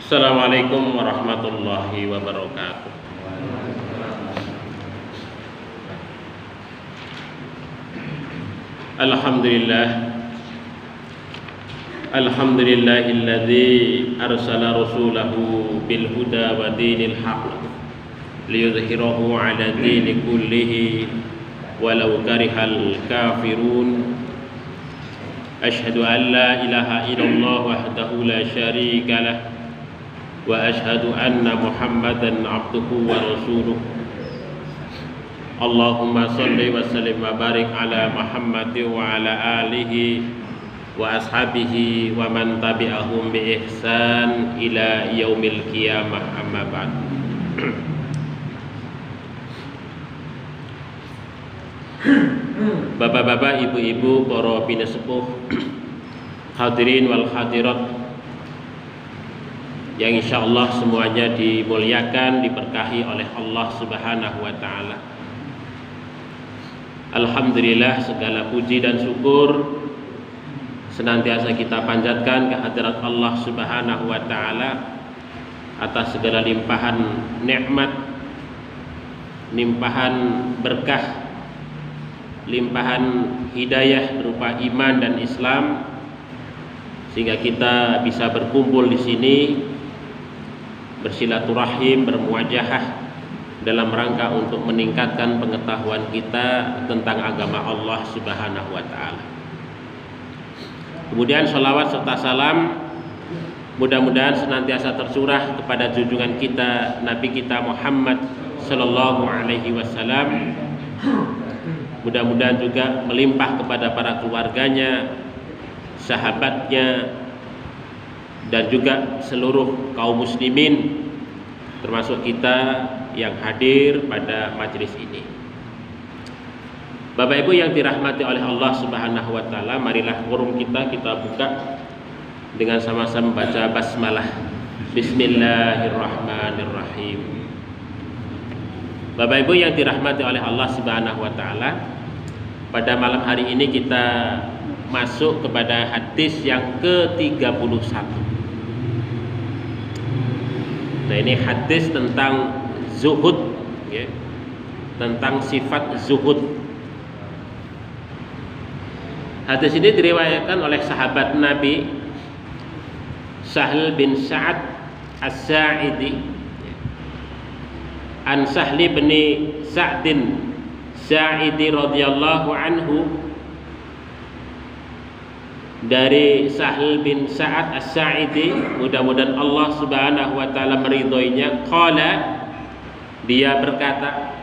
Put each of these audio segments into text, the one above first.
Assalamualaikum warahmatullahi wabarakatuh. Alhamdulillah. Alhamdulillahilladzi arsala rasulahu bil huda wa dinil haqq liyudhhirahu 'ala dini kullihi walau karihal kafirun. Asyhadu an la ilaha illallah wahdahu la syarika lah wa asyhadu anna Muhammadan abduhu wa rasuluh. Allahumma shalli wa sallim wa barik ala Muhammad wa ala alihi wa ashabihi wa man tabi'ahum bi ihsan ila yaumil qiyamah, amma ba'd. Bapak-bapak, ibu-ibu, para pinesepuh, hadirin wal hadirat yang insyaallah semuanya dimuliakan, diberkahi oleh Allah Subhanahu wa taala. Alhamdulillah, segala puji dan syukur senantiasa kita panjatkan kehadirat Allah Subhanahu wa taala atas segala limpahan nikmat, limpahan berkah, limpahan hidayah berupa iman dan Islam, sehingga kita bisa berkumpul di sini bersilaturahim, bermuajahah dalam rangka untuk meningkatkan pengetahuan kita tentang agama Allah Subhanahu wa taala. Kemudian sholawat serta salam mudah-mudahan senantiasa tercurah kepada junjungan kita Nabi kita Muhammad sallallahu alaihi wasallam. Mudah-mudahan juga melimpah kepada para keluarganya, sahabatnya, dan juga seluruh kaum muslimin, termasuk kita yang hadir pada majelis ini. Bapak Ibu yang dirahmati oleh Allah Subhanahu wa taala, marilah forum kita buka dengan sama-sama membaca basmalah. Bismillahirrahmanirrahim. Bapak Ibu yang dirahmati oleh Allah Subhanahu wa taala, pada malam hari ini kita masuk kepada hadis yang ke-31. Nah, ini hadis tentang zuhud, ya, tentang sifat zuhud. Hadis ini diriwayatkan oleh sahabat Nabi Sahl bin Sa'ad As-Sa'idi, an Sahli bin Sa'din Sa'idi radhiyallahu anhu, dari Sahl bin Sa'ad As-Sa'idi, mudah-mudahan Allah Subhanahu wa taala meridhoinya. Qala, dia berkata,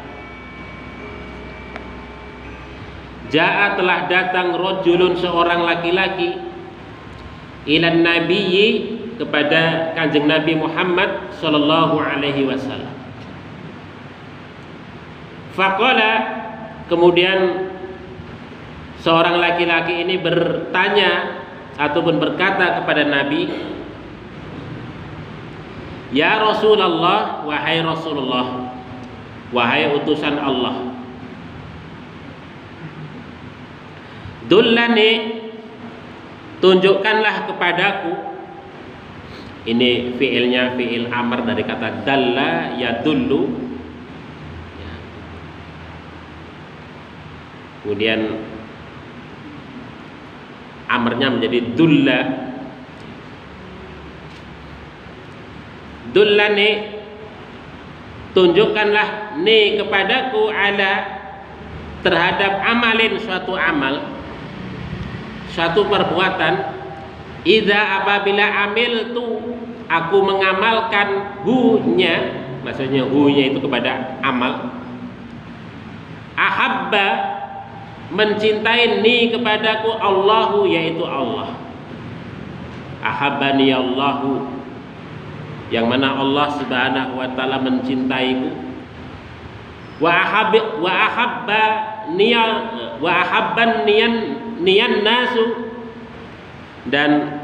Ja'a, telah datang rajulun, seorang laki-laki, ilan nabiyyi, kepada Kanjeng Nabi Muhammad sallallahu alaihi wasallam. Faqala, kemudian seorang laki-laki ini bertanya ataupun berkata kepada Nabi, Ya Rasulullah, wahai Rasulullah, wahai utusan Allah, dullani, tunjukkanlah kepadaku. Ini fiilnya fiil amr dari kata dalla yadullu. Kemudian amarnya menjadi dulla. Dullani, tunjukkanlah ni kepadaku, ala, terhadap amalin, suatu amal, suatu perbuatan, idza, apabila amil tu, aku mengamalkan hunya, maksudnya hunya itu kepada amal, ahabba, mencintai ni kepadaku, Allahu, yaitu Allah. Ahabbani Allahu, yang mana Allah Subhanahu wa taala mencintaiku. Wa ahabban niyan nasu, dan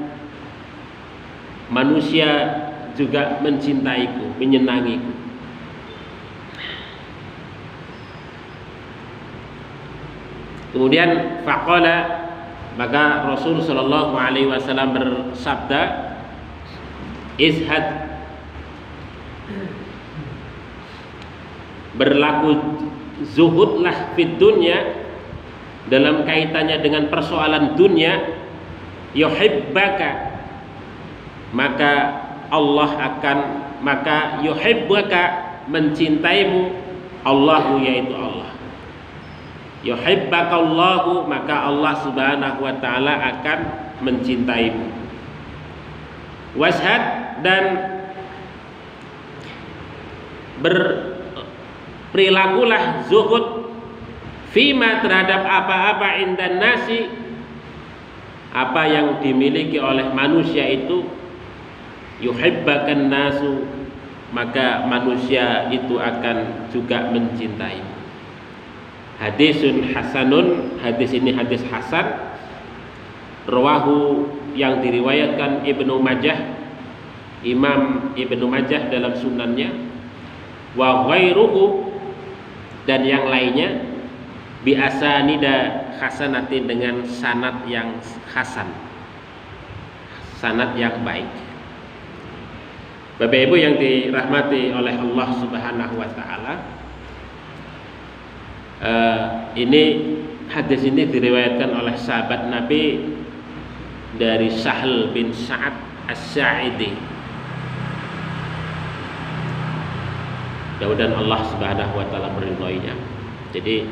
manusia juga mencintaiku, menyenangiku. Kemudian faqala, maka Rasul sallallahu alaihi wasallam bersabda, izhad, Berlaku zuhudlah fid dunya dalam kaitannya dengan persoalan dunia, yuhibbaka, maka Allah akan, maka yuhibbaka, mencintaimu Allahu, yaitu Allah. Yuhibbakallahu, maka Allah Subhanahu wa taala akan mencintaimu. Washhad, dan berperilakulah zuhud fima, terhadap apa-apa indan nasi, apa yang dimiliki oleh manusia itu, yuhibbakan nasu, maka manusia itu akan juga mencintai. Hadisun hasanun, hadis ini hadis hasan, rawahu, yang diriwayatkan Ibnu Majah, Imam Ibnu Majah dalam sunannya, wa ghairuhu, dan yang lainnya, bi asanida hasanatin, dengan sanad yang hasan, sanad yang baik. Bapak Ibu yang dirahmati oleh Allah Subhanahu wa taala, ini hadis ini diriwayatkan oleh sahabat Nabi dari Sahl bin Sa'ad As-Sa'idi. Mudah-mudahan Allah Subhanahu wa taala meridhoinya. Jadi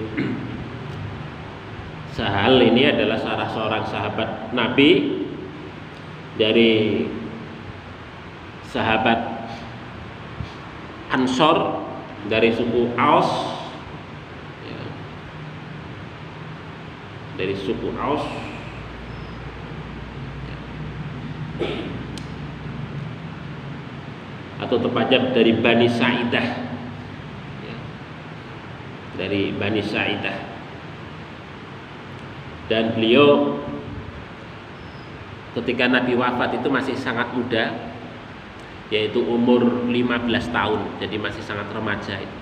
Sahal ini adalah salah seorang sahabat Nabi dari sahabat Ansor, dari suku Aus, ya, dari suku Aus, atau tepatnya dari Bani Sa'idah, ya, dari Bani Sa'idah. Dan beliau ketika Nabi wafat itu masih sangat muda, yaitu umur 15 tahun, jadi masih sangat remaja itu.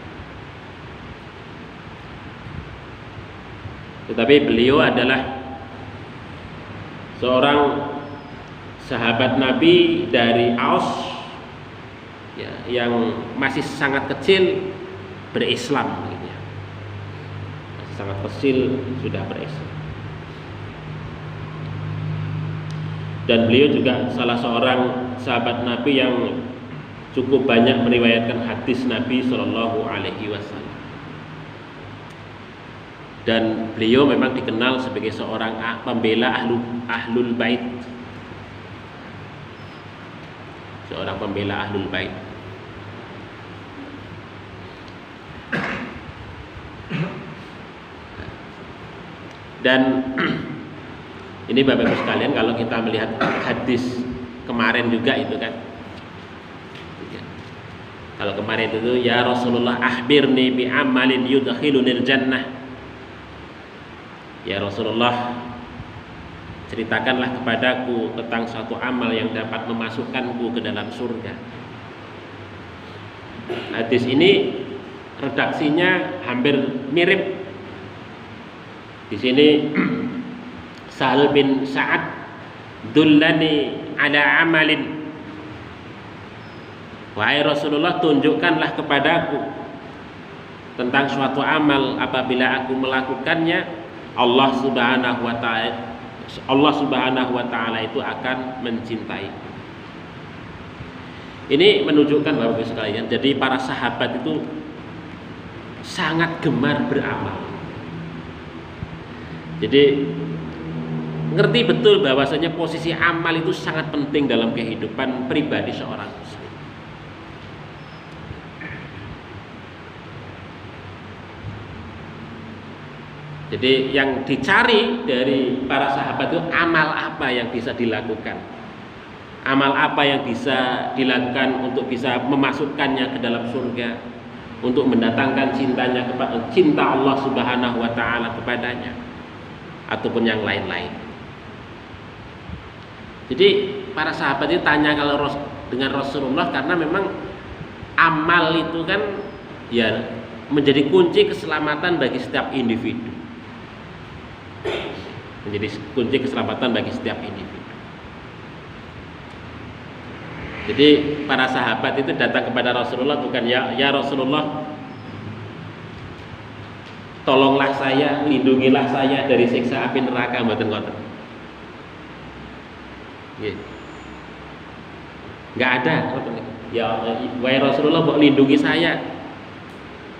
Tetapi beliau adalah seorang sahabat Nabi dari Aus, ya, yang masih sangat kecil berislam, gitu ya. Masih sangat kecil sudah berislam. Dan beliau juga salah seorang sahabat Nabi yang cukup banyak meriwayatkan hadis Nabi Shallallahu Alaihi Wasallam. Dan beliau memang dikenal sebagai seorang pembela ahlul bait, seorang pembela ahlul bait. Dan ini Bapak Ibu sekalian, kalau kita melihat hadis kemarin juga itu kan, kalau kemarin itu, ya Rasulullah akhbirni bi amalin yudkhilunil jannah, ya Rasulullah ceritakanlah kepadaku tentang suatu amal yang dapat memasukkanku ke dalam surga. Hadis ini redaksinya hampir mirip. Di sini Sahl bin Sa'ad, dullani ala amalin, wahai Rasulullah, tunjukkanlah kepadaku tentang suatu amal, apabila aku melakukannya Allah Subhanahu wa taala itu akan mencintai. Ini menunjukkan Bapak Ibu sekalian, jadi para sahabat itu sangat gemar beramal. Jadi ngerti betul bahwasanya posisi amal itu sangat penting dalam kehidupan pribadi seorang muslim. Jadi yang dicari dari para sahabat itu amal apa yang bisa dilakukan, amal apa yang bisa dilakukan untuk bisa memasukkannya ke dalam surga, untuk mendatangkan cintanya kepada cinta Allah Subhanahu wa taala kepadanya, ataupun yang lain-lain. Jadi para sahabat itu tanya kalau dengan Rasulullah, karena memang amal itu kan ya menjadi kunci keselamatan bagi setiap individu. Menjadi kunci keselamatan bagi setiap individu. Jadi para sahabat itu datang kepada Rasulullah bukan ya Rasulullah, tolonglah saya, lindungilah saya dari siksa api neraka, mboten ngoten. Nggih. Enggak ada ya wahai Rasulullah, mbok lindungi saya.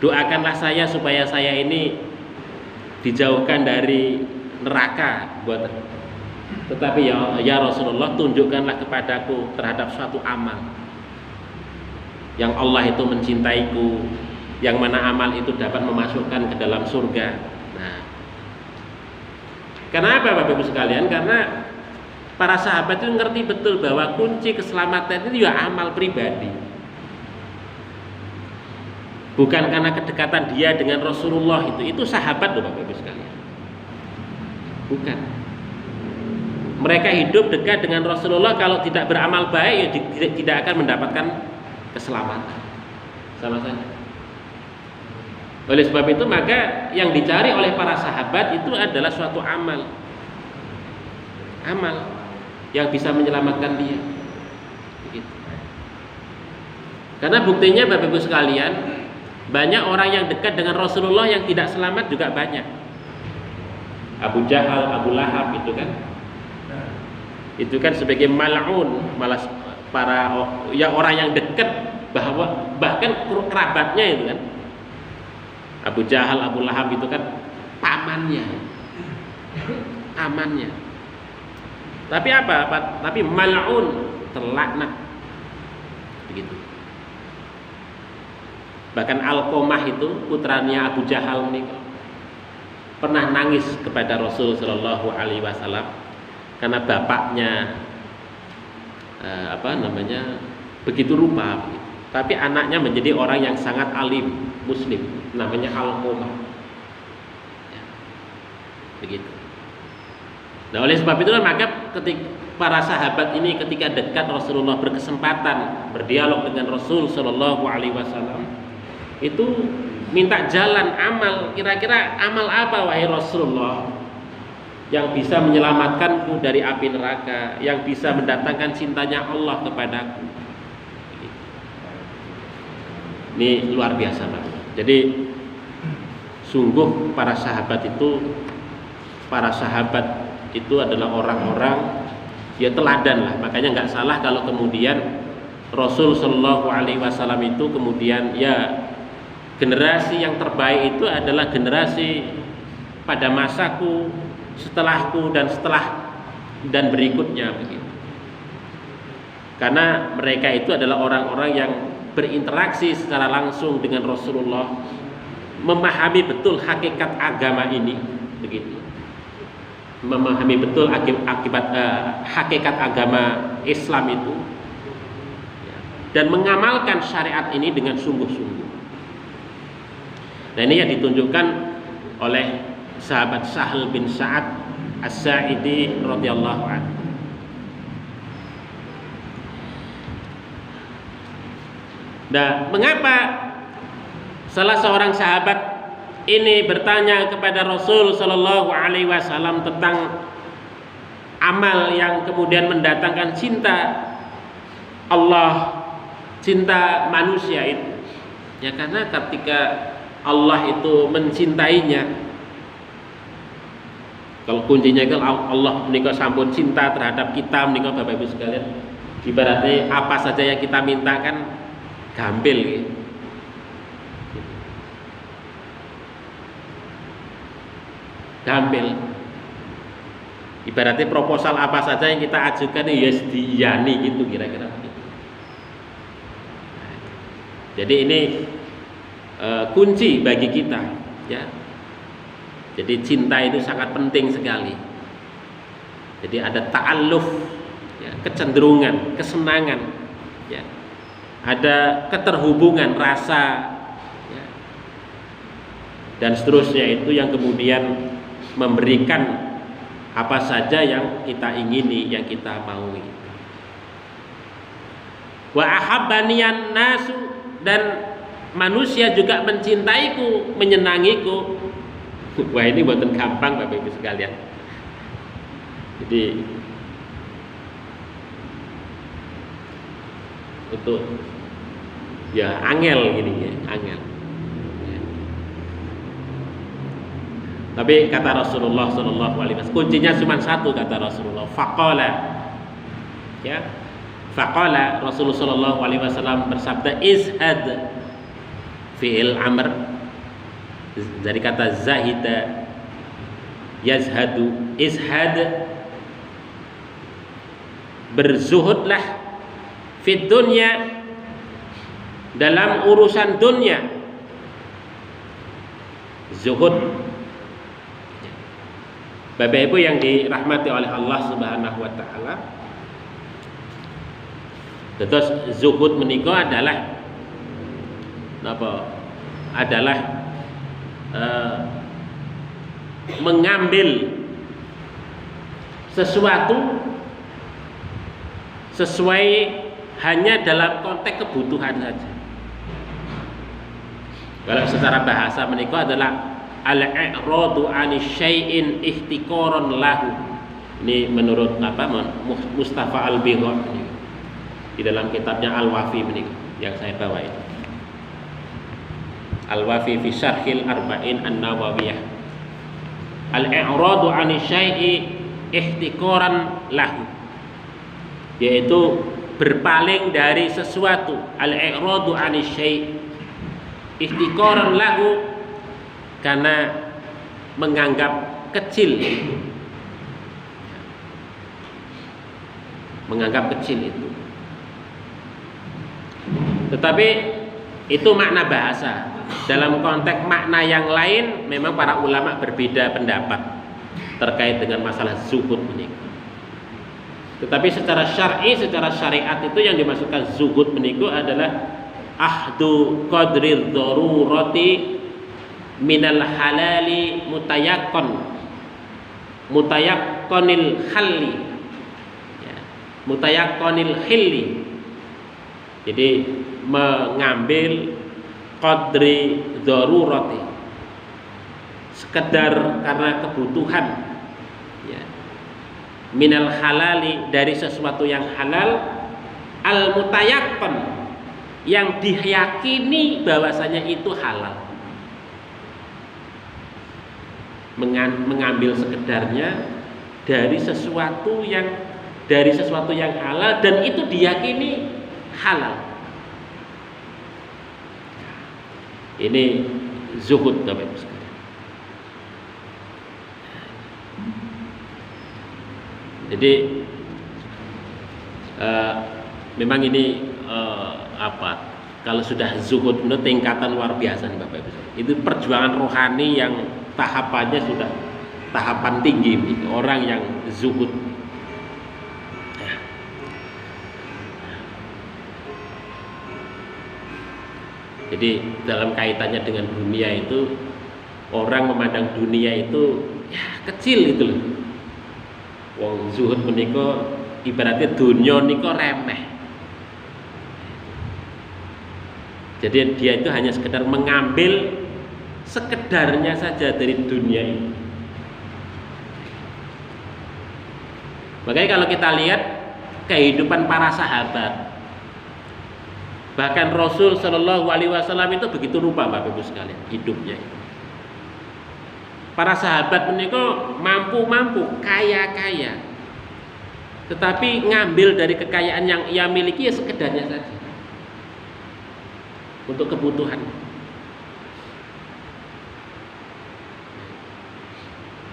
Doakanlah saya supaya saya ini dijauhkan dari neraka, mboten. Tetapi ya Rasulullah, tunjukkanlah kepadaku terhadap suatu amal yang Allah itu mencintaiku, yang mana amal itu dapat memasukkan ke dalam surga. Nah, kenapa Bapak Ibu sekalian? Karena para sahabat itu ngerti betul bahwa kunci keselamatan itu ya amal pribadi. Bukan karena kedekatan dia dengan Rasulullah itu sahabat loh Bapak Ibu sekalian. Bukan. Mereka hidup dekat dengan Rasulullah, kalau tidak beramal baik ya tidak akan mendapatkan keselamatan. Sama saja. Oleh sebab itu maka yang dicari oleh para sahabat itu adalah suatu amal. Amal yang bisa menyelamatkan dia. Begitu. Karena buktinya Bapak Ibu sekalian, banyak orang yang dekat dengan Rasulullah yang tidak selamat juga banyak. Abu Jahal, Abu Lahab itu kan sebagai mal'un, malah para orang yang dekat, bahkan kerabatnya itu kan. Abu Jahal, Abu Lahab itu kan pamannya. Tapi apa? Tapi mal'un, terlaknat. Begitu. Bahkan Alqamah itu putranya Abu Jahal ini pernah nangis kepada Rasul Shallallahu Alaihi Wasallam karena bapaknya begitu rupa, begitu. Tapi anaknya menjadi orang yang sangat alim, muslim, namanya Alqamah. Ya. Begitu. Nah, oleh sebab itulah maka ketika para sahabat ini ketika dekat Rasulullah berkesempatan berdialog dengan Rasul Shallallahu Alaihi Wasallam, itu minta jalan amal. Kira-kira amal apa wahai Rasulullah yang bisa menyelamatkanku dari api neraka, yang bisa mendatangkan cintanya Allah kepadaku? Ini luar biasa Pak. Jadi sungguh para sahabat itu adalah orang-orang ya teladan lah. Makanya nggak salah kalau kemudian Rasul Shallallahu Alaihi Wasallam itu kemudian ya generasi yang terbaik itu adalah generasi pada masaku, setelahku, dan berikutnya begitu. Karena mereka itu adalah orang-orang yang berinteraksi secara langsung dengan Rasulullah, memahami betul hakikat agama ini, begitu. Memahami betul hakikat agama Islam itu, dan mengamalkan syariat ini dengan sungguh-sungguh. Nah, ini yang ditunjukkan oleh sahabat Sahal bin Sa'ad As-Sa'idi radhiyallahu anhu. Nah, mengapa salah seorang sahabat ini bertanya kepada Rasul Shallallahu Alaihi Wasallam tentang amal yang kemudian mendatangkan cinta Allah, cinta manusia itu? Ya karena ketika Allah itu mencintainya, kalau kuncinya kan Allah menika sampun cinta terhadap kita menika Bapak Ibu sekalian. Ibaratnya apa saja yang kita mintakan gampil gitu. Gampil. Ibaratnya proposal apa saja yang kita ajukan ya diiyani gitu kira-kira begitu. Jadi ini kunci bagi kita ya. Jadi cinta itu sangat penting sekali. Jadi ada ta'alluf ya, kecenderungan, kesenangan ya. Ada keterhubungan rasa ya. Dan seterusnya itu yang kemudian memberikan apa saja yang kita ingini, yang kita maui. Wa ahabbaniyan nasu, dan manusia juga mencintaiku, menyenangiku. Wah, ini buatan gampang Bapak Ibu sekalian. Jadi untuk ya angel gini ya, angel. Ya. Tapi kata Rasulullah Shallallahu Alaihi Wasallam, kuncinya cuma satu, kata Rasulullah. Faqala, ya, faqala Rasulullah Shallallahu Alaihi Wasallam bersabda, izhad fi'il amr, dari kata zahida yazhadu, izhad, berzuhudlah fid dunya, dalam urusan dunia. Zuhud, Bapak Ibu yang dirahmati oleh Allah Subhanahu wa taala. Terus zuhud menika adalah apa? Adalah mengambil sesuatu sesuai hanya dalam konteks kebutuhan saja. Kalau secara bahasa menika adalah al-i'radu 'ani syai'in ihtiqaran lahu. Ini menurut apa Mustafa Al-Bigha di dalam kitabnya Al-Wafi menika yang saya bawa ini. Al-Wafi fi Syarhil Arba'in An-Nawawiyah. Al-i'radu 'ani syai'i ihtiqaran lahu, yaitu berpaling dari sesuatu. Al-i'radu 'ani syai' ihtiqaran lahu, karena menganggap kecil itu, menganggap kecil itu. Tetapi itu makna bahasa. Dalam konteks makna yang lain memang para ulama berbeda pendapat terkait dengan masalah zuhud ini. Tetapi secara syar'i, secara syariat itu yang dimaksudkan zuhud meniku adalah ahdu qadrir darurati minal halali mutayakkonil halli, ya, mutayakkonil hilli. Jadi mengambil qadri darurati, sekedar karena kebutuhan, ya, minal halali, dari sesuatu yang halal, al mutayakkon, yang diyakini bahwasanya itu halal. Mengambil sekedarnya dari sesuatu yang halal dan itu diyakini halal. Ini zuhud, Bapak Ibu sekalian. Jadi memang ini apa? Kalau sudah zuhud itu tingkatan luar biasa nih, Bapak Ibu sekalian. Itu perjuangan rohani yang tahapannya sudah tahapan tinggi, orang yang zuhud. Jadi dalam kaitannya dengan dunia itu, orang memandang dunia itu ya kecil itu loh. Wong zuhud menika ibaratnya dunia nika remeh. Jadi dia itu hanya sekedar mengambil sekedarnya saja dari dunia ini. Makanya kalau kita lihat kehidupan para sahabat, bahkan Rasul Shallallahu Alaihi Wasallam itu begitu rupa, Bapak Ibu sekalian, hidupnya. Para sahabat menika mampu, kaya, tetapi ngambil dari kekayaan yang ia miliki ya sekedarnya saja untuk kebutuhan.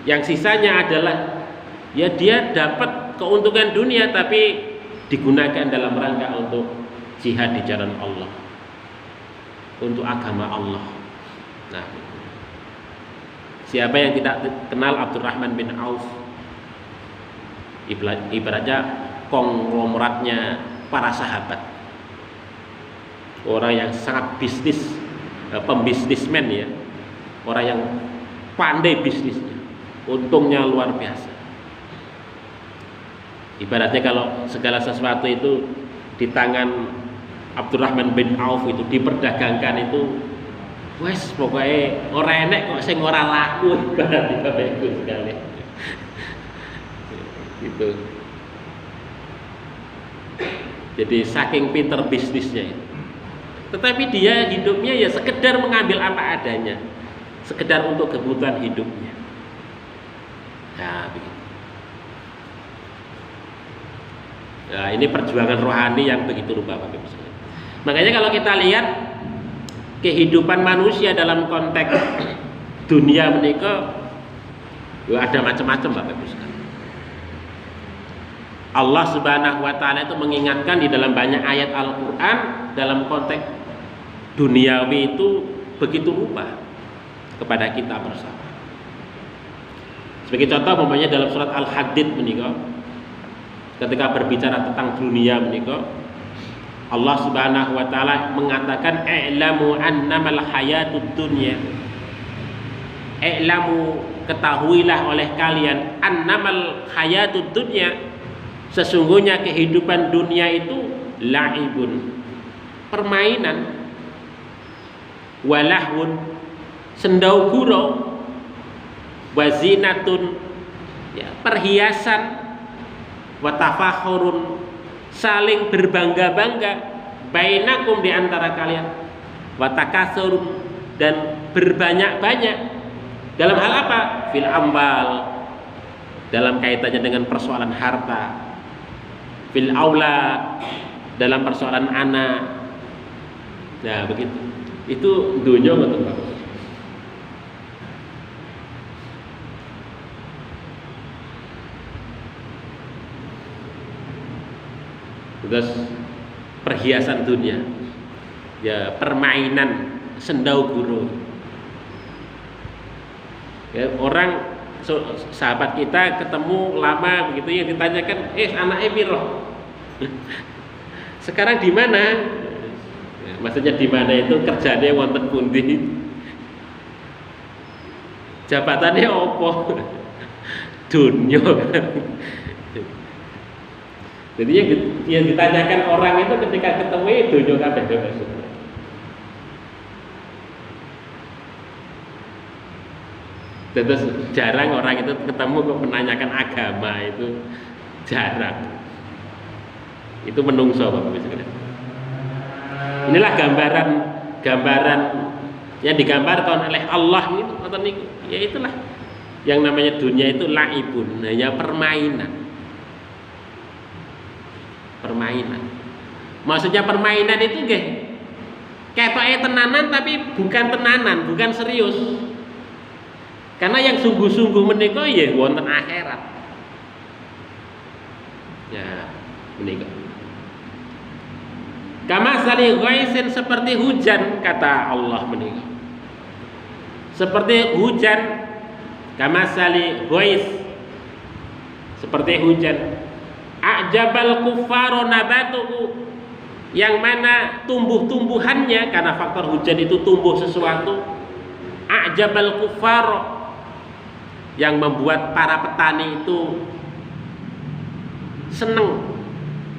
Yang sisanya adalah ya dia dapat keuntungan dunia, tapi digunakan dalam rangka untuk jihad di jalan Allah, untuk agama Allah. Nah, siapa yang tidak kenal Abdurrahman bin Auf? Ibaratnya konglomeratnya para sahabat, orang yang sangat bisnis, pembisnismen ya, orang yang pandai bisnisnya, untungnya luar biasa. Ibaratnya kalau segala sesuatu itu di tangan Abdurrahman bin Auf itu diperdagangkan itu, wes pokoknya ora enek kok sing ora laku, ibaratnya Bapak Ibu sekalian. Gitu. Jadi saking pinter bisnisnya itu. Tetapi dia hidupnya ya sekedar mengambil apa adanya, sekedar untuk kebutuhan hidupnya. Nah, begitu. Nah, ini perjuangan rohani yang begitu rupa, Bapak Ibu sekalian. Makanya kalau kita lihat kehidupan manusia dalam konteks dunia menika, ya ada macam-macam, Bapak Ibu sekalian. Allah Subhanahu wa taala itu mengingatkan di dalam banyak ayat Al-Qur'an dalam konteks duniawi itu begitu rupa kepada kita bersama. Sebagai contoh umpamanya dalam surat Al-Hadid menika, ketika berbicara tentang dunia menika, Allah Subhanahu wa taala mengatakan i'lamu annamal hayatud dunya. I'lamu, ketahuilah oleh kalian, annamal hayatud dunya, sesungguhnya kehidupan dunia itu la'ibun, permainan, walahun, sendau gurau, wazinatun, ya, perhiasan, watafakhurun, saling berbangga-bangga, bainakum, di antara kalian, watakasurun, dan berbanyak-banyak. Dalam hal apa? Fil ambal, dalam kaitannya dengan persoalan harta, fil aulad, dalam persoalan anak. Nah, begitu. Itu dunia ngoten, Pak. Terus perhiasan dunia, ya, permainan, sendau gurau. Ya, orang sahabat kita ketemu lama begitu ya, ditanyakan, anaknya piro? Sekarang di mana? Ya, maksudnya di mana itu kerjanya wonten pundi? Jabatannya opo? Dunya. Jadi yang ditanyakan orang itu ketika ketemu itu dunya kabeh. Terus jarang orang itu ketemu kok menanyakan agama, itu jarang. Itu menungso, Bapak Ibu sekalian. Inilah gambaran yang digambarkan oleh Allah itu, ya itulah yang namanya dunia itu laibun, hanya permainan. Permainan. Maksudnya permainan itu nggih ketoke tenanan tapi bukan tenanan, bukan serius. Karena yang sungguh-sungguh menika ya wonten akhirat. Ya, menika. Kama sali ghaisin, seperti hujan, kata Allah menika. Seperti hujan, kama sali ghais, seperti hujan. A'jabal kuffaro nabatuhu, yang mana tumbuh-tumbuhannya, karena faktor hujan itu tumbuh sesuatu. A'jabal kuffaro, yang membuat para petani itu seneng,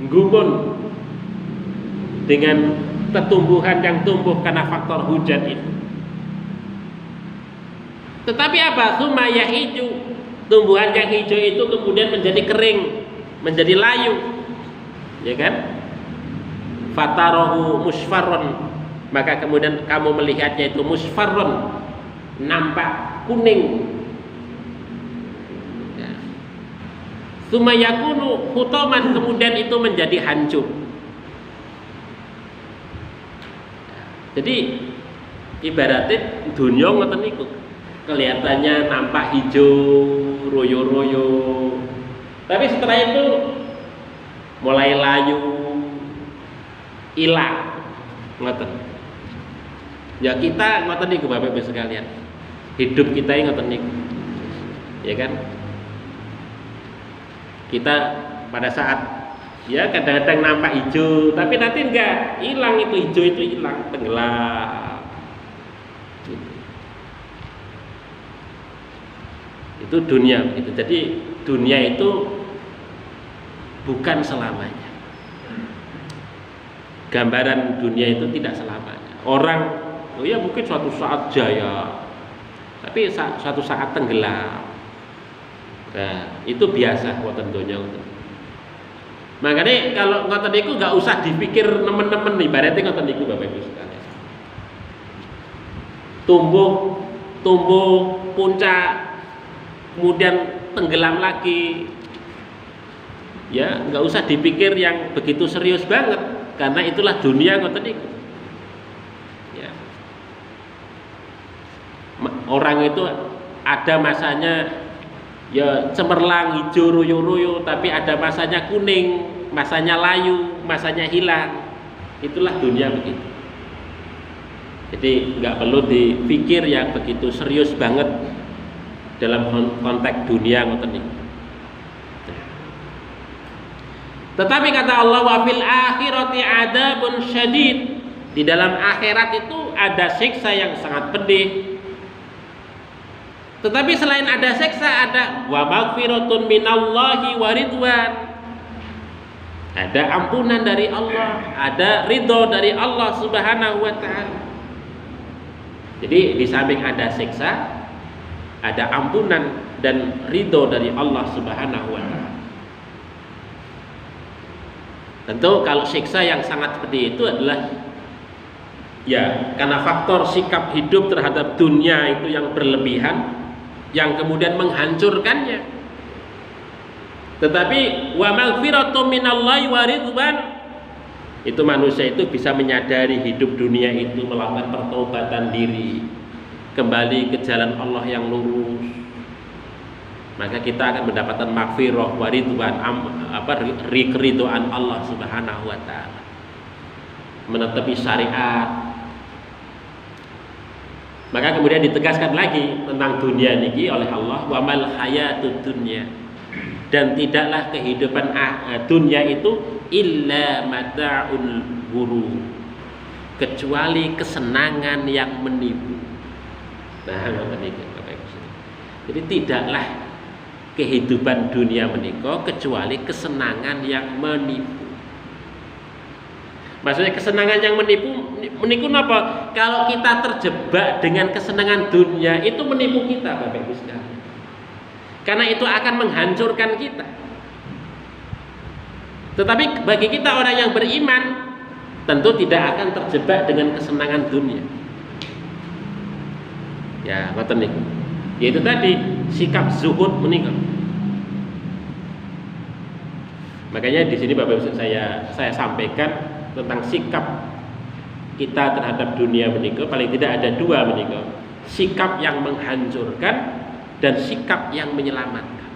gumun dengan pertumbuhan yang tumbuh karena faktor hujan itu. Tetapi apa? Summa yahiju, tumbuhan yang hijau itu kemudian menjadi kering, menjadi layu, ya kan? Fatarahu musfarron, maka kemudian kamu melihatnya itu musfarron, nampak kuning. Tsumma yakunu hutoman, kemudian itu menjadi hancur. Jadi ibaratnya dunia ngoten niku, kelihatannya nampak hijau, royo-royo, tapi setelah itu mulai layu, hilang, ngoten. Ya kita ngoten niku Bapak Ibu sekalian, hidup kita ini ngoten niku, ya kan? Kita pada saat ya kadang-kadang nampak hijau, tapi nanti enggak, hilang, itu hijau itu hilang, tenggelam. Itu dunia gitu. Jadi dunia itu bukan selamanya. Gambaran dunia itu tidak selamanya. Orang, oh ya mungkin suatu saat jaya, tapi suatu saat tenggelam. Nah, itu biasa wonten donya. Makanya kalau ngoten niku nggak usah dipikir nemen-nemen nih, ibaratnya ngoten niku Bapak Ibu sekalian. Tumbuh puncak, kemudian tenggelam lagi. Ya, nggak usah dipikir yang begitu serius banget, karena itulah dunia ngoten niku. Ya. Orang itu ada masanya ya cemerlang, hijau, ruyu-ruyu, tapi ada masanya kuning, masanya layu, masanya hilang. Itulah dunia begitu. Jadi nggak perlu dipikir yang begitu serius banget dalam konteks dunia ngoten niku. Tetapi kata Allah, wa fil akhirati adzabun syadid. Di dalam akhirat itu ada siksa yang sangat pedih. Tetapi selain ada siksa, ada wa maghfiratun minallahi wa ridwan. Ada ampunan dari Allah, ada ridho dari Allah Subhanahu wa taala. Jadi di samping ada siksa, ada ampunan dan ridho dari Allah Subhanahu wa taala. Tentu kalau siksa yang sangat seperti itu adalah ya karena faktor sikap hidup terhadap dunia itu yang berlebihan, yang kemudian menghancurkannya. Tetapi wa maghfiratum minallahi wa ridwan, itu manusia itu bisa menyadari hidup dunia itu, melakukan pertobatan diri, kembali ke jalan Allah yang lurus, maka kita akan mendapatkan maghfirah wa ridwan, keridhaan Allah Subhanahu wa taala, menetapi syariat. Maka kemudian ditegaskan lagi tentang dunia niki oleh Allah, wa mal hayatud dunya, dan tidaklah kehidupan dunia itu illa mata'ul ghurur, kecuali kesenangan yang menipu. Nah, ngoten iki Bapak Ibu. Jadi tidaklah kehidupan dunia menika kecuali kesenangan yang menipu. Maksudnya kesenangan yang menipu apa? Kalau kita terjebak dengan kesenangan dunia, itu menipu kita Bapak Ibu sekalian. Karena itu akan menghancurkan kita. Tetapi bagi kita orang yang beriman, tentu tidak akan terjebak dengan kesenangan dunia. Ya, ngoten niku. Yaitu tadi sikap zuhud menika. Makanya di sini Bapak Ibu saya sampaikan tentang sikap kita terhadap dunia menika, paling tidak ada dua menika. Sikap yang menghancurkan dan sikap yang menyelamatkan.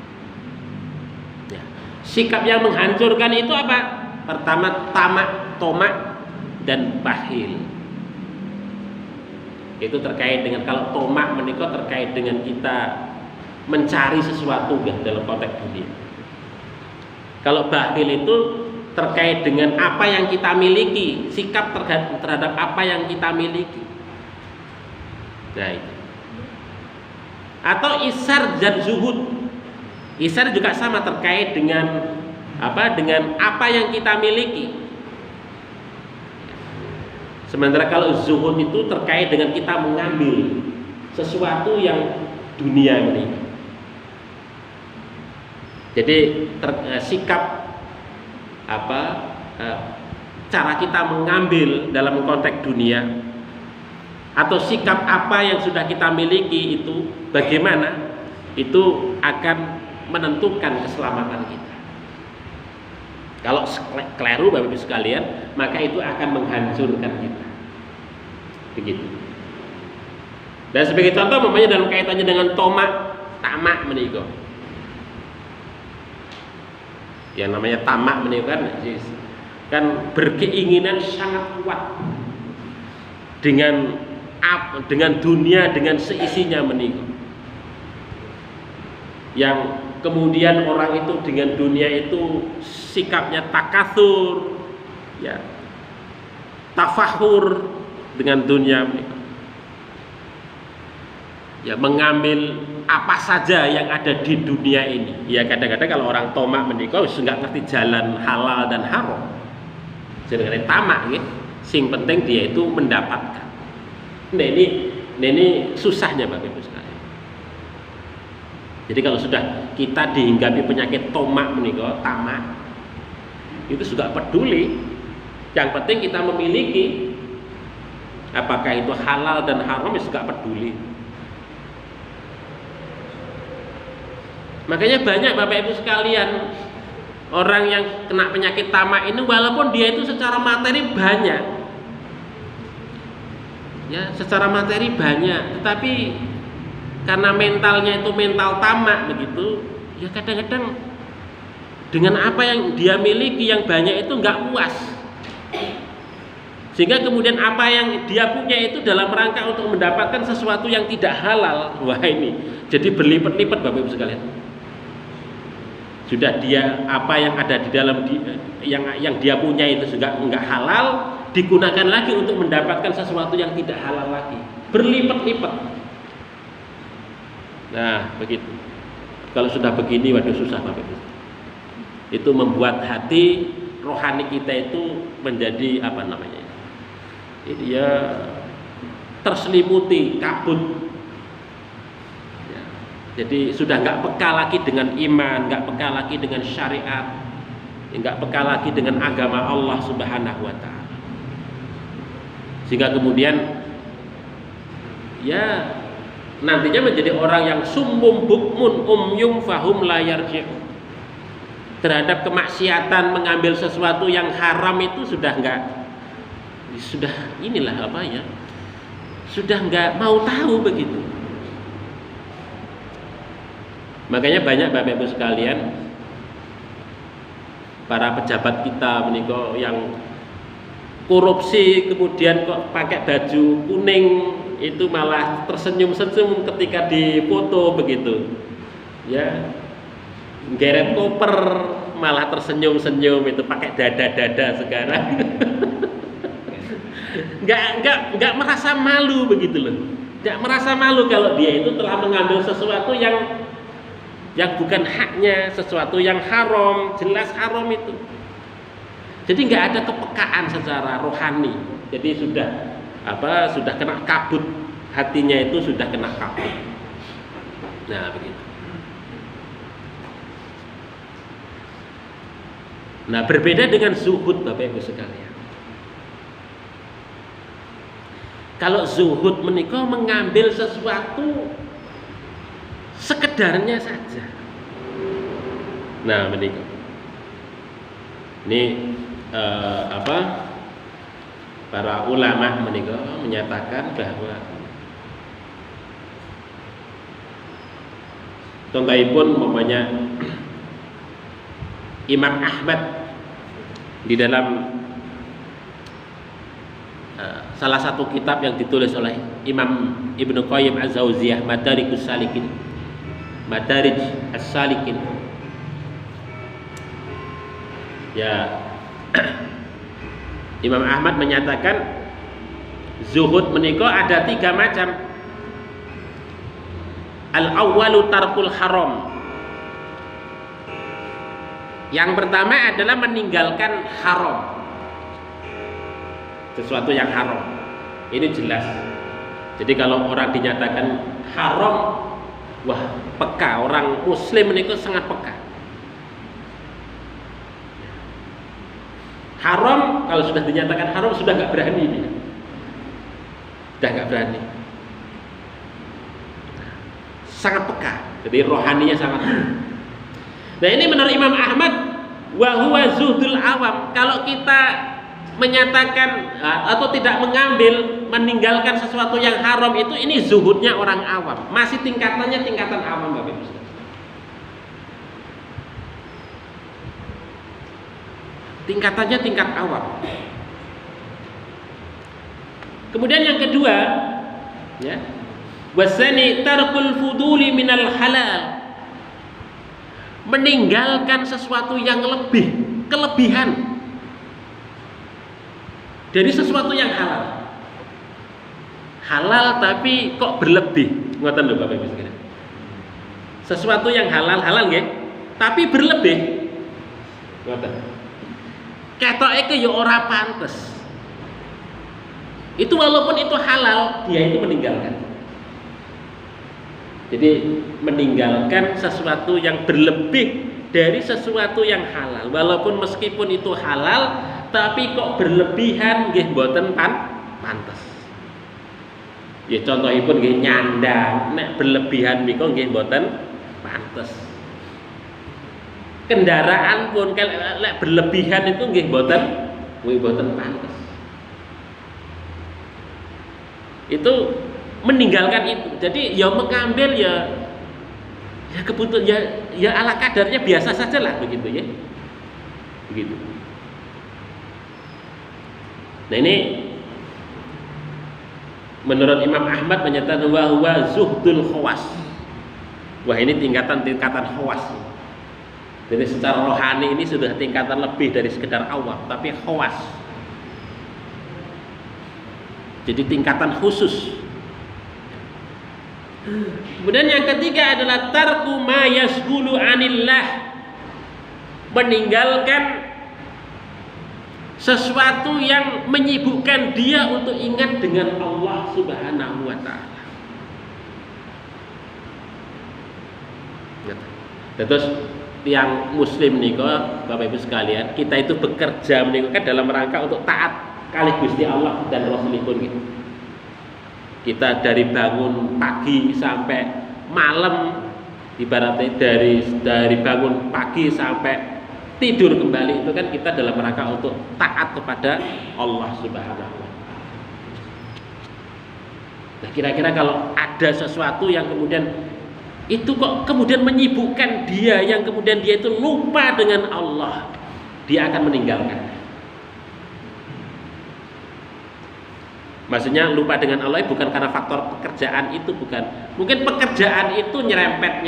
Ya. Sikap yang menghancurkan itu apa? Pertama tamak, tomak, dan bakhil. Itu terkait dengan, kalau tomak menika terkait dengan kita mencari sesuatu dalam konteks dunia. Kalau bakhil itu terkait dengan apa yang kita miliki, sikap terhadap apa yang kita miliki. Nah, itu. Atau isar dan zuhud. Isar juga sama, terkait dengan dengan apa yang kita miliki. Sementara kalau zuhud itu terkait dengan kita mengambil sesuatu yang dunia ini. Jadi sikap cara kita mengambil dalam konteks dunia, atau sikap apa yang sudah kita miliki itu bagaimana, itu akan menentukan keselamatan kita. Kalau keliru Bapak Ibu sekalian, maka itu akan menghancurkan kita. Begitu. Dan sebagai contoh namanya dalam kaitannya dengan tamak menika. Yang namanya tamak menika kan berkeinginan sangat kuat dengan dunia, dengan seisinya menika. Yang kemudian orang itu dengan dunia itu sikapnya takatsur, ya, tafahur dengan dunia menika. Ya, mengambil apa saja yang ada di dunia ini. Ya, kadang-kadang kalau orang tomak menika wis enggak ngerti jalan halal dan haram. Jenenge tamak nggih. Sing penting dia itu mendapatkan. Nah, ini susahnya Bapak Ibu sekalian. Jadi kalau sudah kita dihinggapi penyakit tomak menika, tamak, itu juga peduli. Yang penting kita memiliki. Apakah itu halal dan haram ya juga peduli. Makanya banyak Bapak Ibu sekalian, orang yang kena penyakit tamak ini walaupun dia itu secara materi banyak, ya secara materi banyak, tetapi karena mentalnya itu mental tamak begitu, ya kadang-kadang dengan apa yang dia miliki yang banyak itu nggak puas, sehingga kemudian apa yang dia punya itu dalam rangka untuk mendapatkan sesuatu yang tidak halal, wah ini jadi berlipat-lipat Bapak Ibu sekalian. Sudah dia apa yang ada di dalam yang dia punya itu juga enggak halal, digunakan lagi untuk mendapatkan sesuatu yang tidak halal lagi, berlipat-lipat. Nah begitu. Kalau sudah begini waduh susah Bapak Ibu. Itu membuat hati rohani kita itu menjadi apa namanya, dia terselimuti kabut. Jadi sudah nggak peka lagi dengan iman, nggak peka lagi dengan syariat, nggak peka lagi dengan agama Allah Subhanahu wa Ta'ala. Sehingga kemudian ya nantinya menjadi orang yang summum bukmun umyum fahum la yarji'un. Terhadap kemaksiatan, mengambil sesuatu yang haram itu sudah inilah apa ya, sudah nggak mau tahu begitu. Makanya banyak Bapak Ibu sekalian, para pejabat kita menika yang korupsi kemudian kok pakai baju kuning itu malah tersenyum-senyum ketika difoto begitu, ya geret koper malah tersenyum-senyum itu pakai dada-dada sekarang. nggak merasa malu begitu loh, nggak merasa malu kalau dia itu telah mengambil sesuatu yang bukan haknya, sesuatu yang haram, jelas haram itu. Jadi nggak ada kepekaan secara rohani. Jadi sudah kena kabut, hatinya itu sudah kena kabut. Nah begitu. Nah berbeda dengan zuhud Bapak Ibu sekalian. Kalau zuhud menika mengambil sesuatu sekedarnya saja. Nah menikah. Ini para ulama menikah menyatakan bahwa contohipun umpamanya Imam Ahmad di dalam salah satu kitab yang ditulis oleh Imam Ibnu Qayyim Az-Zauziyah, Madarijus Salikin, Madarij As-Salikin. Ya, Imam Ahmad menyatakan zuhud menika ada 3 macam. Al-awwalu tarkul haram. Yang pertama adalah meninggalkan haram, sesuatu yang haram. Ini jelas. Jadi kalau orang dinyatakan haram, wah peka, orang muslim itu sangat peka. Haram kalau sudah dinyatakan haram sudah nggak berani dia, sudah nggak berani, sangat peka. Jadi rohaninya sangat. Nah ini menurut Imam Ahmad, wa huwa zuhdul awam. Kalau kita menyatakan atau tidak mengambil, meninggalkan sesuatu yang haram itu, ini zuhudnya orang awam, masih tingkatannya tingkatan awam Bapak Ibu. Tingkatannya tingkat awam. Kemudian yang kedua, ya, wasani tarkul fuduli minal halal. Meninggalkan sesuatu yang kelebihan dari sesuatu yang halal. Halal tapi kok berlebih. Ngoten lho Bapak Ibu sekalian. Sesuatu yang halal nggih, tapi berlebih. Ngoten. Ketoke ke ya ora pantes. Itu walaupun itu halal, dia itu meninggalkan. Jadi meninggalkan sesuatu yang berlebih dari sesuatu yang halal, walaupun meskipun itu halal tapi kok berlebihan nggih mboten pantes. Ya contohipun nggih nyandang nek berlebihan niku nggih mboten pantes. Kendaraan pun lek berlebihan itu nggih mboten pantes. Itu meninggalkan itu. Jadi ya mengambil ya kebutuhan ya ala kadarnya biasa saja lah begitu ya. Begitu. Nah ini menurut Imam Ahmad menyatakan huwa zuhdul khawas. Wah ini tingkatan khawas. Jadi secara rohani ini sudah tingkatan lebih dari sekedar awam, tapi khawas. Jadi tingkatan khusus. Kemudian yang ketiga adalah tarku ma yashghulu anillah, meninggalkan sesuatu yang menyibukkan dia untuk ingat dengan Allah Subhanahu wa taala. Terus yang muslim niku Bapak Ibu sekalian, kita itu bekerja niku kan dalam rangka untuk taat kali Gusti Allah dan Rasulipun gitu. Kita dari bangun pagi sampai malam, ibaratnya dari bangun pagi sampai tidur kembali itu kan kita dalam rangka untuk taat kepada Allah Subhanahu wa taala. Nah, kira-kira kalau ada sesuatu yang kemudian itu kok kemudian menyibukkan dia, yang kemudian dia itu lupa dengan Allah, dia akan meninggalkan. Maksudnya lupa dengan Allah bukan karena faktor pekerjaan itu, bukan. Mungkin pekerjaan itu nyerempet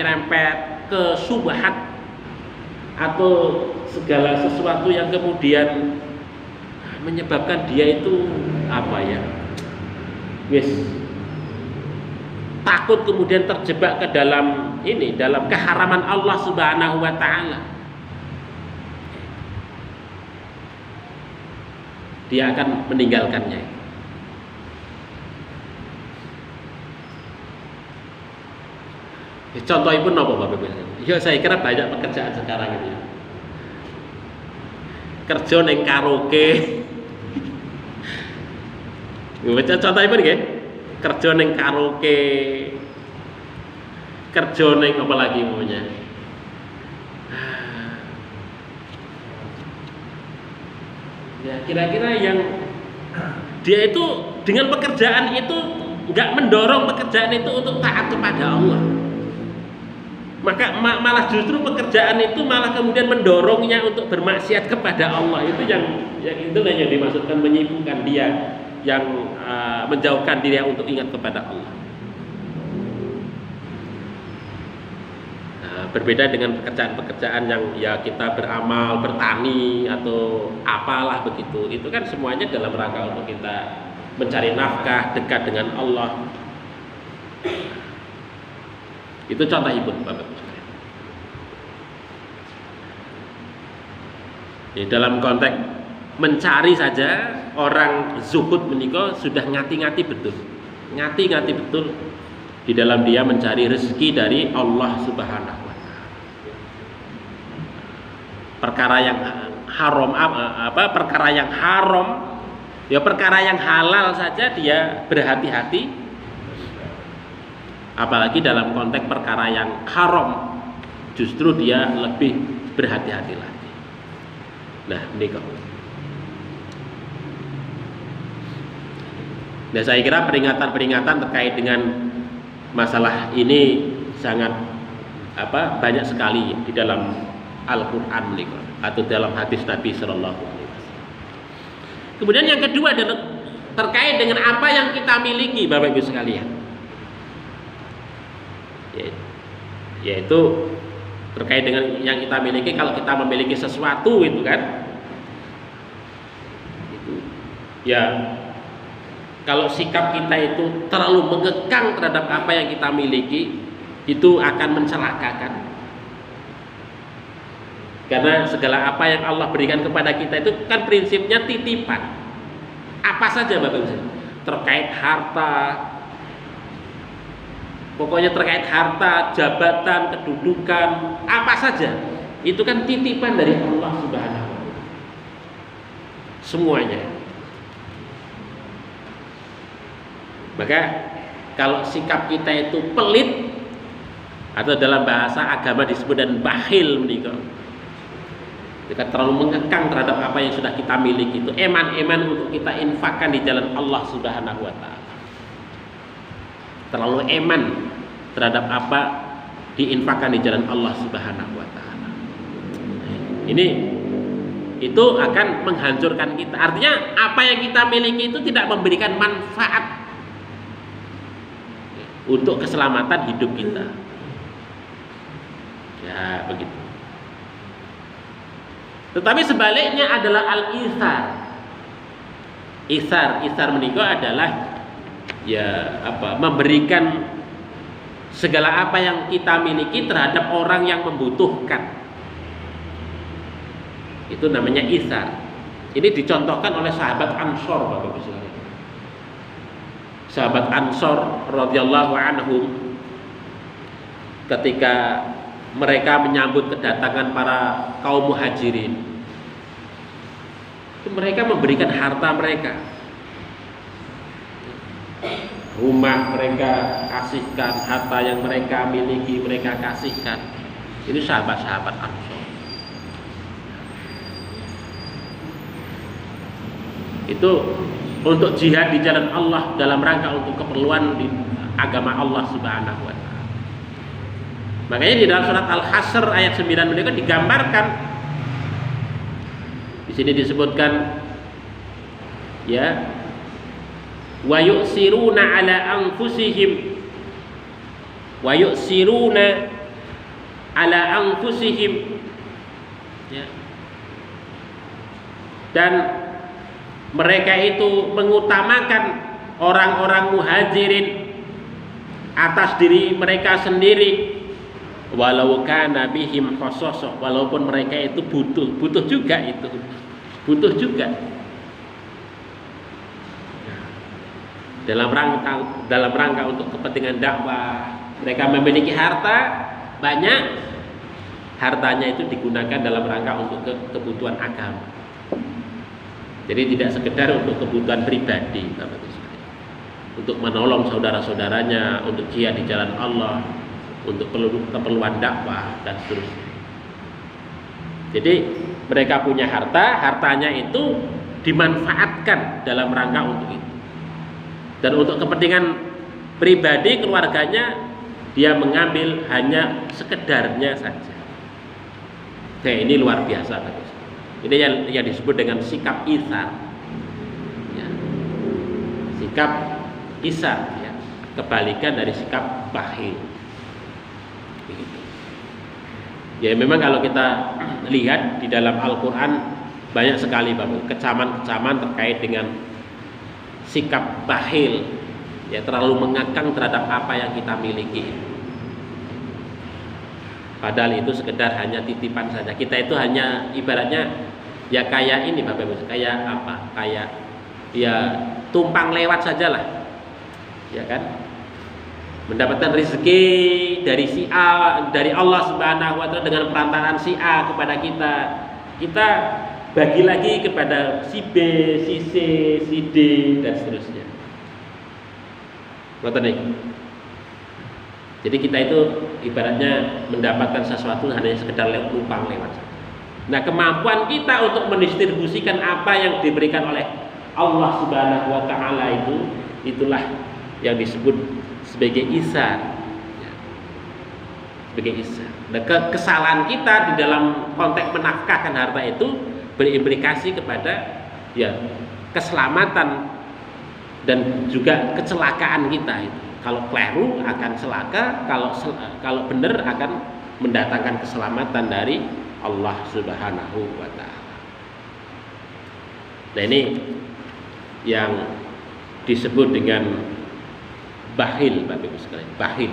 ke subhat atau segala sesuatu yang kemudian menyebabkan dia itu apa ya? Takut kemudian terjebak ke dalam dalam keharaman Allah Subhanahu wa taala. Dia akan meninggalkannya. Contoh ibu nopo Bapak Ibu. Ya saya kira banyak pekerjaan sekarang ini. Kerja neng karaoke. Contoh ibu nggih. Kerja neng karaoke. Kerja neng apa lagi namanya? Ya kira-kira yang dia itu dengan pekerjaan itu nggak mendorong pekerjaan itu untuk taat kepada Allah. Maka malah justru pekerjaan itu malah kemudian mendorongnya untuk bermaksiat kepada Allah. Itu yang itulah yang dimaksudkan menyibukkan dia, yang menjauhkan diri untuk ingat kepada Allah. Nah, berbeda dengan pekerjaan-pekerjaan yang ya kita beramal, bertani atau apalah begitu. Itu kan semuanya dalam rangka untuk kita mencari nafkah, dekat dengan Allah. Itu contoh ibu Bapak Ibu sekalian. Dalam konteks mencari saja orang zuhud menika sudah ngati-ngati betul. Ngati-ngati betul di dalam dia mencari rezeki dari Allah Subhanahu wa taala. Perkara yang haram perkara yang haram, ya perkara yang halal saja dia berhati-hati. Apalagi dalam konteks perkara yang haram, justru dia lebih berhati-hati lagi. Nah, ini kok. Nah, saya kira peringatan-peringatan terkait dengan masalah ini sangat banyak sekali di dalam Al-Qur'an atau dalam hadis Nabi Sallallahu Alaihi Wasallam. Kemudian yang kedua adalah terkait dengan apa yang kita miliki, Bapak Ibu sekalian. Yaitu terkait dengan yang kita miliki. Kalau kita memiliki sesuatu itu kan itu ya, kalau sikap kita itu terlalu mengekang terhadap apa yang kita miliki, itu akan mencelakakan. Karena segala apa yang Allah berikan kepada kita itu kan prinsipnya titipan. Apa saja Bapak Ibu, terkait harta, pokoknya terkait harta, jabatan, kedudukan, apa saja itu kan titipan dari Allah Subhanahu wa taala. Semuanya. Maka kalau sikap kita itu pelit, atau dalam bahasa agama disebut dan bakhil menikah, kita terlalu mengekang terhadap apa yang sudah kita miliki, itu eman-eman untuk kita infakkan di jalan Allah Subhanahu wa taala. Terlalu eman terhadap apa diinfakkan di jalan Allah Subhanahu wa taala. Ini itu akan menghancurkan kita. Artinya apa yang kita miliki itu tidak memberikan manfaat untuk keselamatan hidup kita. Ya, begitu. Tetapi sebaliknya adalah al-ithar. Ithar menikah adalah memberikan segala apa yang kita miliki terhadap orang yang membutuhkan. Itu namanya itsar. Ini dicontohkan oleh sahabat Ansor, Bapak Ibu sekalian. Sahabat Ansor radhiyallahu anhum, ketika mereka menyambut kedatangan para kaum muhajirin, itu mereka memberikan harta mereka, rumah mereka kasihkan, harta yang mereka miliki mereka kasihkan. Ini sahabat-sahabat Ansor. Itu untuk jihad di jalan Allah dalam rangka untuk keperluan di agama Allah Subhanahu wa taala. Makanya di dalam surat Al-Hasr ayat 9 mereka digambarkan. Di sini disebutkan ya, wa yu'siruna ala anfusihim ya. Dan mereka itu mengutamakan orang-orang muhajirin atas diri mereka sendiri, walau kana bihim khasasah, walaupun mereka itu butuh juga dalam rangka untuk kepentingan dakwah. Mereka memiliki harta banyak, hartanya itu digunakan dalam rangka untuk kebutuhan agama. Jadi tidak sekedar untuk kebutuhan pribadi, untuk menolong saudara-saudaranya, untuk jihad di jalan Allah, untuk keperluan dakwah dan seterusnya. Jadi mereka punya hartanya itu dimanfaatkan dalam rangka untuk itu. Dan untuk kepentingan pribadi keluarganya, dia mengambil hanya sekedarnya saja. Nah, ini luar biasa, bagus. Ini yang disebut dengan sikap itsar. Ya. Sikap itsar, ya. Kebalikan dari sikap bakhil. Begitu. Ya, memang kalau kita lihat di dalam Al-Quran banyak sekali kecaman-kecaman terkait dengan sikap bakhil, ya, terlalu mengekang terhadap apa yang kita miliki. Padahal itu sekedar hanya titipan saja. Kita itu hanya ibaratnya ya kayak ini Bapak Ibu, kayak apa? Kayak ya tumpang lewat sajalah. Ya kan? Mendapatkan rezeki dari si A, dari Allah Subhanahu wa taala dengan perantaraan si A kepada kita. Kita bagi lagi kepada si B, si C, si D dan seterusnya. Ngoten nih. Jadi kita itu ibaratnya mendapatkan sesuatu hanya sekedar numpang lewat. Nah, kemampuan kita untuk mendistribusikan apa yang diberikan oleh Allah Subhanahu wa taala itulah yang disebut sebagai itsar. Ya. Sebagai itsar. Nah, kesalahan kita di dalam konteks menafkahkan harta itu berimplikasi kepada ya keselamatan dan juga kecelakaan kita itu. Kalau keliru akan celaka, kalau benar akan mendatangkan keselamatan dari Allah Subhanahu wa taala. Nah, ini yang disebut dengan bakhil, Bapak Ibu sekalian, bakhil.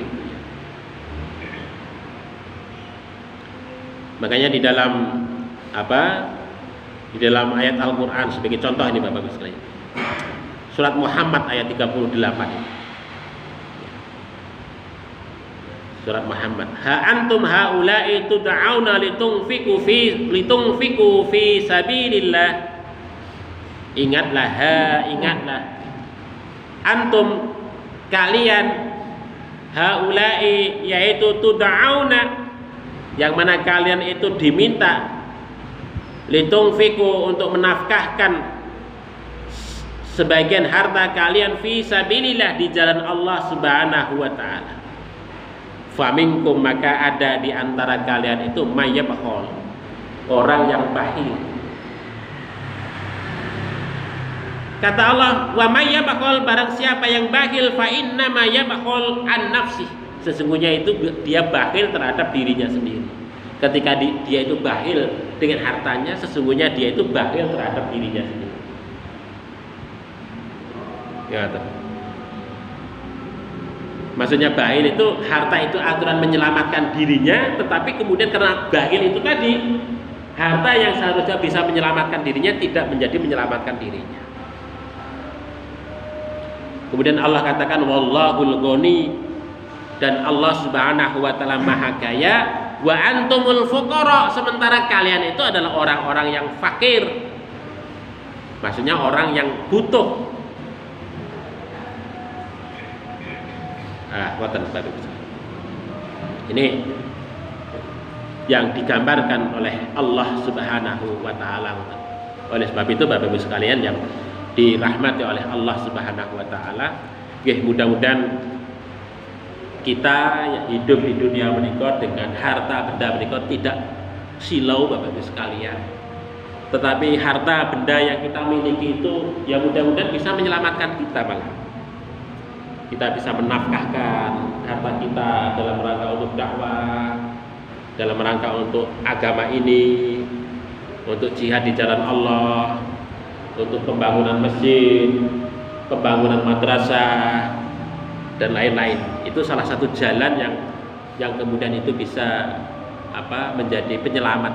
Makanya di dalam di dalam ayat Al-Qur'an sebagai contoh ini Bapak Ibu sekalian. Surat Muhammad ayat 38. Surat Muhammad. Ha antum haula'i tud'auna litunfiqu fi sabilillah. Ingatlah. Antum kalian haula'i yaitu tud'auna, yang mana kalian itu diminta litunfiqu untuk menafkahkan sebagian harta kalian fi sabilillah di jalan Allah Subhanahu wa taala. Faminkum, maka ada di antara kalian itu mayyabkhul, orang yang bakhil. Kata Allah, wa mayyabkhul, barang siapa yang bakhil fa inna ma yabkhul an nafsi, sesungguhnya itu dia bakhil terhadap dirinya sendiri. Ketika dia itu bakhil dengan hartanya, sesungguhnya dia itu bakhil terhadap dirinya sendiri. Ya, maksudnya bakhil itu harta itu aturan menyelamatkan dirinya, tetapi kemudian karena bakhil itu tadi, harta yang seharusnya bisa menyelamatkan dirinya tidak menjadi menyelamatkan dirinya. Kemudian Allah katakan wallahul ghani, dan Allah Subhanahu wa taala maha kaya, wa antumul fuqara, sementara kalian itu adalah orang-orang yang fakir. Maksudnya orang yang butuh. Ini yang digambarkan oleh Allah Subhanahu wa taala. Oleh sebab itu Bapak Ibu sekalian yang dirahmati oleh Allah Subhanahu wa taala, mudah-mudahan kita hidup di dunia menika dengan harta benda menika tidak silau Bapak Ibu sekalian. Tetapi harta benda yang kita miliki itu ya mudah-mudahan bisa menyelamatkan kita, malah kita bisa menafkahkan harta kita dalam rangka untuk dakwah, dalam rangka untuk agama ini, untuk jihad di jalan Allah, untuk pembangunan masjid, pembangunan madrasah, dan lain-lain. Itu salah satu jalan yang kemudian itu bisa menjadi penyelamat.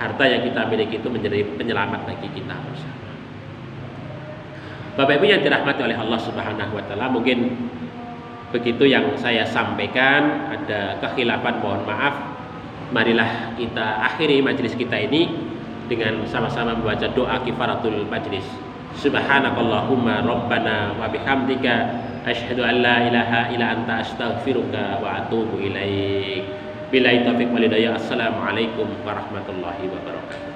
Harta yang kita miliki itu menjadi penyelamat bagi kita bersama. Bapak Ibu yang dirahmati oleh Allah Subhanahu wa taala, mungkin begitu yang saya sampaikan. Ada kekhilafan, mohon maaf. Marilah kita akhiri majelis kita ini dengan sama-sama membaca doa kifaratul majlis. Subhanakallahumma rabbana wa bihamdika asyhadu an la ilaha illa anta astaghfiruka wa atubu ilaik. Billahi taufiq wal hidayah. Assalamualaikum warahmatullahi wabarakatuh.